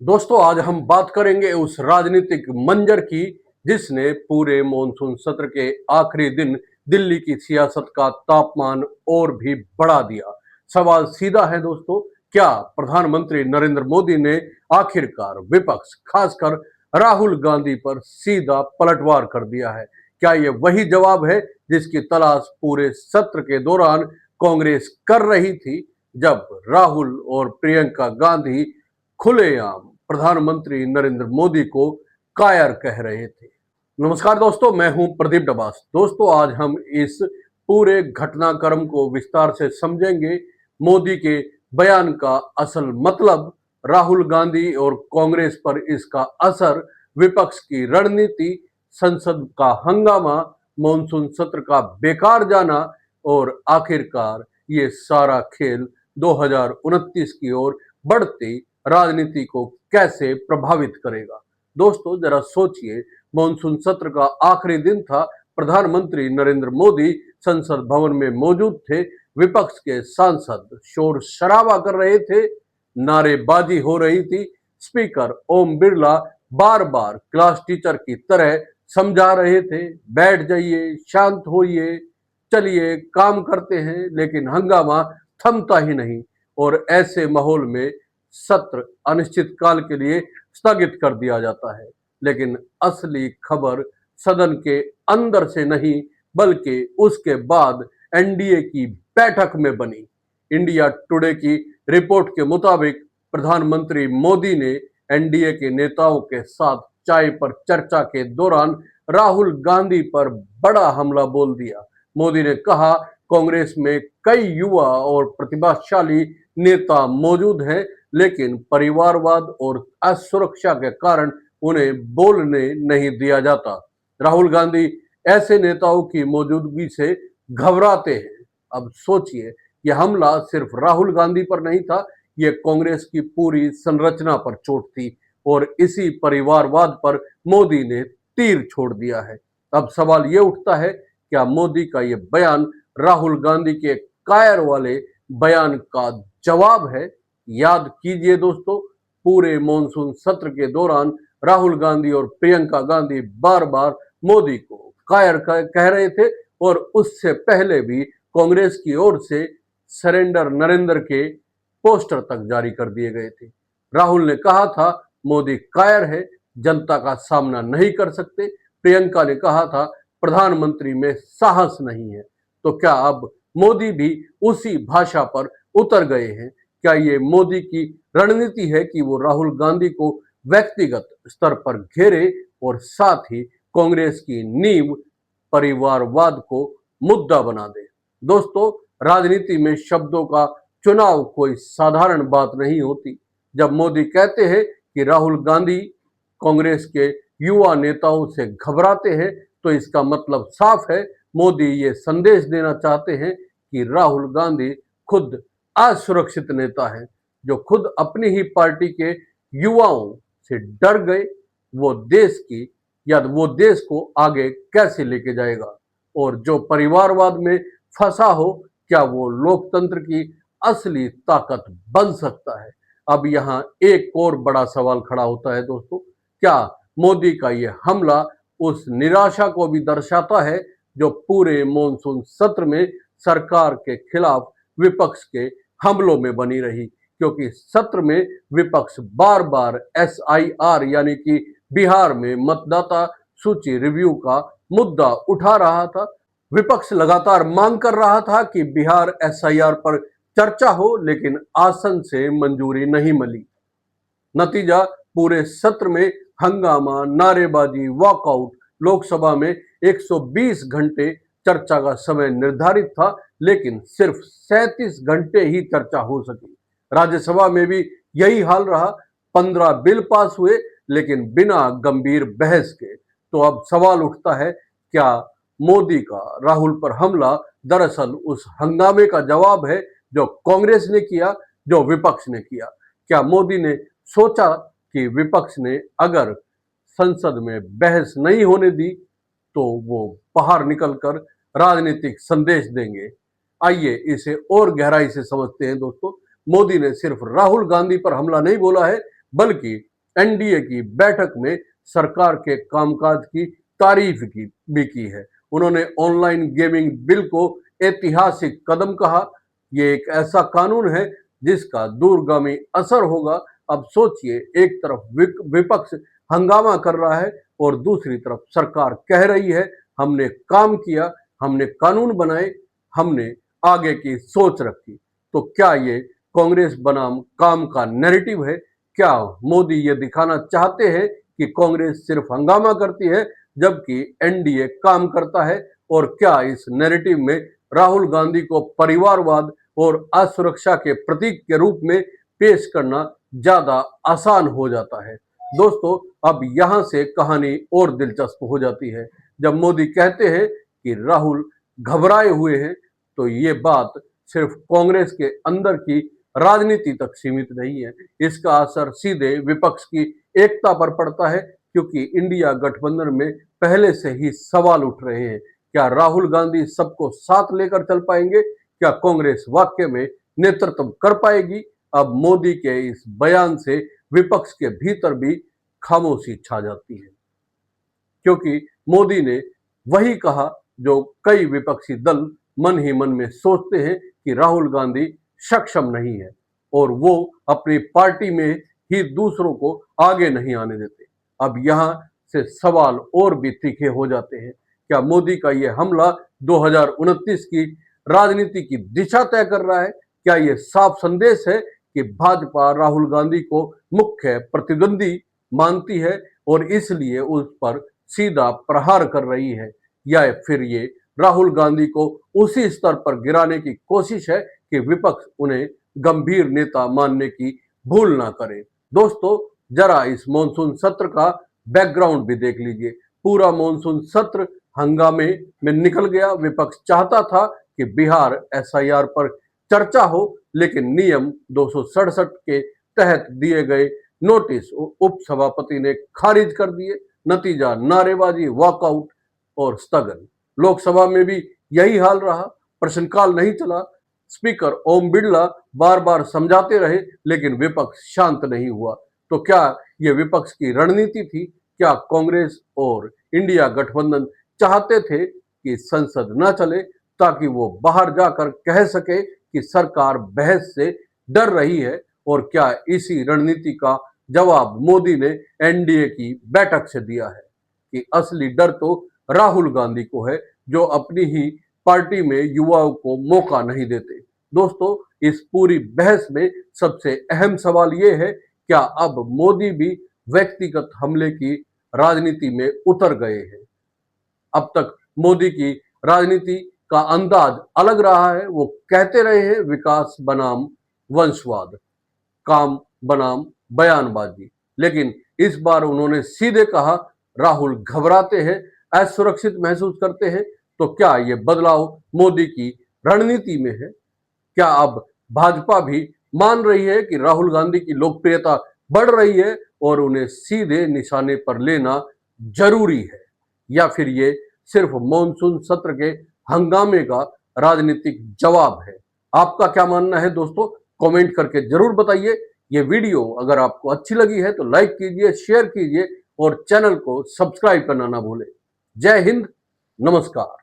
दोस्तों आज हम बात करेंगे उस राजनीतिक मंजर की जिसने पूरे मॉनसून सत्र के आखिरी दिन दिल्ली की सियासत का तापमान और भी बढ़ा दिया। सवाल सीधा है दोस्तों, क्या प्रधानमंत्री नरेंद्र मोदी ने आखिरकार विपक्ष खासकर राहुल गांधी पर सीधा पलटवार कर दिया है? क्या यह वही जवाब है जिसकी तलाश पूरे सत्र के दौरान कांग्रेस कर रही थी, जब राहुल और प्रियंका गांधी खुलेआम प्रधानमंत्री नरेंद्र मोदी को कायर कह रहे थे? नमस्कार दोस्तों, मैं हूं प्रदीप डबास। दोस्तों आज हम इस पूरे घटनाक्रम को विस्तार से समझेंगे। मोदी के बयान का असल मतलब, राहुल गांधी और कांग्रेस पर इसका असर, विपक्ष की रणनीति, संसद का हंगामा, मॉनसून सत्र का बेकार जाना और आखिरकार ये सारा खेल 2029 की ओर बढ़ती राजनीति को कैसे प्रभावित करेगा। दोस्तों जरा सोचिए, मॉनसून सत्र का आखिरी दिन था, प्रधानमंत्री नरेंद्र मोदी संसद भवन में मौजूद थे, विपक्ष के सांसद शोर शराबा कर रहे थे, नारेबाजी हो रही थी, स्पीकर ओम बिरला बार बार क्लास टीचर की तरह समझा रहे थे, बैठ जाइए, शांत होइए, चलिए काम करते हैं, लेकिन हंगामा थमता ही नहीं। और ऐसे माहौल में सत्र अनिश्चित काल के लिए स्थगित कर दिया जाता है। लेकिन असली खबर सदन के अंदर से नहीं, बल्कि उसके बाद एनडीए की बैठक में बनी। इंडिया टुडे की रिपोर्ट के मुताबिक प्रधानमंत्री मोदी ने एनडीए के नेताओं के साथ चाय पर चर्चा के दौरान राहुल गांधी पर बड़ा हमला बोल दिया। मोदी ने कहा, कांग्रेस में कई युवा और प्रतिभाशाली नेता मौजूद हैं, लेकिन परिवारवाद और असुरक्षा के कारण उन्हें बोलने नहीं दिया जाता। राहुल गांधी ऐसे नेताओं की मौजूदगी से घबराते हैं। अब सोचिए, यह हमला सिर्फ राहुल गांधी पर नहीं था, यह कांग्रेस की पूरी संरचना पर चोट थी और इसी परिवारवाद पर मोदी ने तीर छोड़ दिया है। अब सवाल यह उठता है, क्या मोदी का यह बयान राहुल गांधी के कायर वाले बयान का जवाब है? याद कीजिए दोस्तों, पूरे मॉनसून सत्र के दौरान राहुल गांधी और प्रियंका गांधी बार बार मोदी को कायर कह रहे थे और उससे पहले भी कांग्रेस की ओर से सरेंडर नरेंद्र के पोस्टर तक जारी कर दिए गए थे। राहुल ने कहा था, मोदी कायर है, जनता का सामना नहीं कर सकते। प्रियंका ने कहा था, प्रधानमंत्री में साहस नहीं है। तो क्या अब मोदी भी उसी भाषा पर उतर गए हैं? क्या ये मोदी की रणनीति है कि वो राहुल गांधी को व्यक्तिगत स्तर पर घेरे और साथ ही कांग्रेस की नींव परिवारवाद को मुद्दा बना दे? दोस्तों राजनीति में शब्दों का चुनाव कोई साधारण बात नहीं होती। जब मोदी कहते हैं कि राहुल गांधी कांग्रेस के युवा नेताओं से घबराते हैं, तो इसका मतलब साफ है, मोदी ये संदेश देना चाहते हैं कि राहुल गांधी खुद असुरक्षित नेता है, जो खुद अपनी ही पार्टी के युवाओं से डर गए। वो देश की या वो देश को आगे कैसे लेके जाएगा? और जो परिवारवाद में फंसा हो, क्या वो लोकतंत्र की असली ताकत बन सकता है? अब यहाँ एक और बड़ा सवाल खड़ा होता है दोस्तों, क्या मोदी का ये हमला उस निराशा को भी दर्शाता है जो पूरे मॉनसून सत्र में सरकार के खिलाफ विपक्ष के हमलों में बनी रही? क्योंकि सत्र में विपक्ष बार बार एसआईआर यानी कि बिहार में मतदाता सूची रिव्यू का मुद्दा उठा रहा था। विपक्ष लगातार मांग कर रहा था कि बिहार एसआईआर पर चर्चा हो, लेकिन आसन से मंजूरी नहीं मिली। नतीजा, पूरे सत्र में हंगामा, नारेबाजी, वॉकआउट। लोकसभा में 120 घंटे चर्चा का समय निर्धारित था, लेकिन सिर्फ 37 घंटे ही चर्चा हो सकी। राज्यसभा में भी यही हाल रहा, 15 बिल पास हुए, लेकिन बिना गंभीर बहस के। तो अब सवाल उठता है, क्या मोदी का राहुल पर हमला दरअसल उस हंगामे का जवाब है जो कांग्रेस ने किया, जो विपक्ष ने किया? क्या मोदी ने सोचा कि विपक्ष ने अगर संसद में बहस नहीं होने दी तो वो बाहर निकलकर राजनीतिक संदेश देंगे? आइए इसे और गहराई से समझते हैं दोस्तों। मोदी ने सिर्फ राहुल गांधी पर हमला नहीं बोला है, बल्कि एनडीए की बैठक में सरकार के कामकाज की तारीफ की है। उन्होंने ऑनलाइन गेमिंग बिल को ऐतिहासिक कदम कहा। ये एक ऐसा कानून है जिसका दूरगामी असर होगा। अब सोचिए, एक तरफ विपक्ष हंगामा कर रहा है और दूसरी तरफ सरकार कह रही है हमने काम किया, हमने कानून बनाए, हमने आगे की सोच रखी। तो क्या ये कांग्रेस बनाम काम का नैरेटिव है? क्या मोदी ये दिखाना चाहते हैं कि कांग्रेस सिर्फ हंगामा करती है जबकि एनडीए काम करता है? और क्या इस नैरेटिव में राहुल गांधी को परिवारवाद और असुरक्षा के प्रतीक के रूप में पेश करना ज्यादा आसान हो जाता है? दोस्तों, अब यहां से कहानी और दिलचस्प हो जाती है। जब मोदी कहते हैं कि राहुल घबराए हुए हैं, तो ये बात सिर्फ कांग्रेस के अंदर की राजनीति तक सीमित नहीं है। इसका असर सीधे विपक्ष की एकता पर पड़ता है, क्योंकि इंडिया गठबंधन में पहले से ही सवाल उठ रहे हैं। क्या राहुल गांधी सबको साथ लेकर चल पाएंगे? क्या कांग्रेस वाकई में नेतृत्व कर पाएगी? अब मोदी के इस बयान से विपक्ष के भीतर भी खामोशी छा जाती है, क्योंकि मोदी ने वही कहा जो कई विपक्षी दल मन ही मन में सोचते हैं कि राहुल गांधी सक्षम नहीं है और वो अपनी पार्टी में ही दूसरों को आगे नहीं आने देते। अब यहां से सवाल और भी तीखे हो जाते हैं। क्या मोदी का यह हमला 2029 की राजनीति की दिशा तय कर रहा है? क्या यह साफ संदेश है कि भाजपा राहुल गांधी को मुख्य प्रतिद्वंदी मानती है और इसलिए उस पर सीधा प्रहार कर रही है? या फिर ये राहुल गांधी को उसी स्तर पर गिराने की कोशिश है कि विपक्ष उन्हें गंभीर नेता मानने की भूल ना करे? दोस्तों, जरा इस मॉनसून सत्र का बैकग्राउंड भी देख लीजिए। पूरा मॉनसून सत्र हंगामे में निकल गया। विपक्ष चाहता था कि बिहार एसआईआर पर चर्चा हो, लेकिन नियम 267 के तहत दिए गए नोटिस उप सभापति ने खारिज कर दिए। नतीजा नारेबाजी, वॉकआउट और स्थगन। लोकसभा में भी यही हाल रहा। प्रश्नकाल नहीं चला। स्पीकर ओम बिरला बार बार समझाते रहे, लेकिन विपक्ष शांत नहीं हुआ। तो क्या यह विपक्ष की रणनीति थी? क्या कांग्रेस और इंडिया गठबंधन चाहते थे कि संसद न चले ताकि वो बाहर जाकर कह सके कि सरकार बहस से डर रही है? और क्या इसी रणनीति का जवाब मोदी ने एनडीए की बैठक से दिया है कि असली डर तो राहुल गांधी को है, जो अपनी ही पार्टी में युवाओं को मौका नहीं देते? दोस्तों, इस पूरी बहस में सबसे अहम सवाल यह है, क्या अब मोदी भी व्यक्तिगत हमले की राजनीति में उतर गए हैं? अब तक मोदी की राजनीति का अंदाज अलग रहा है। वो कहते रहे हैं विकास बनाम वंशवाद, काम बनाम बयानबाजी, लेकिन इस बार उन्होंने सीधे कहा राहुल घबराते हैं, असुरक्षित महसूस करते हैं। तो क्या यह बदलाव मोदी की रणनीति में है? क्या अब भाजपा भी मान रही है कि राहुल गांधी की लोकप्रियता बढ़ रही है और उन्हें सीधे निशाने पर लेना जरूरी है? या फिर ये सिर्फ मॉनसून सत्र के हंगामे का राजनीतिक जवाब है? आपका क्या मानना है दोस्तों? कमेंट करके जरूर बताइए। ये वीडियो अगर आपको अच्छी लगी है तो लाइक कीजिए, शेयर कीजिए और चैनल को सब्सक्राइब करना ना भूलें। जय हिंद, नमस्कार।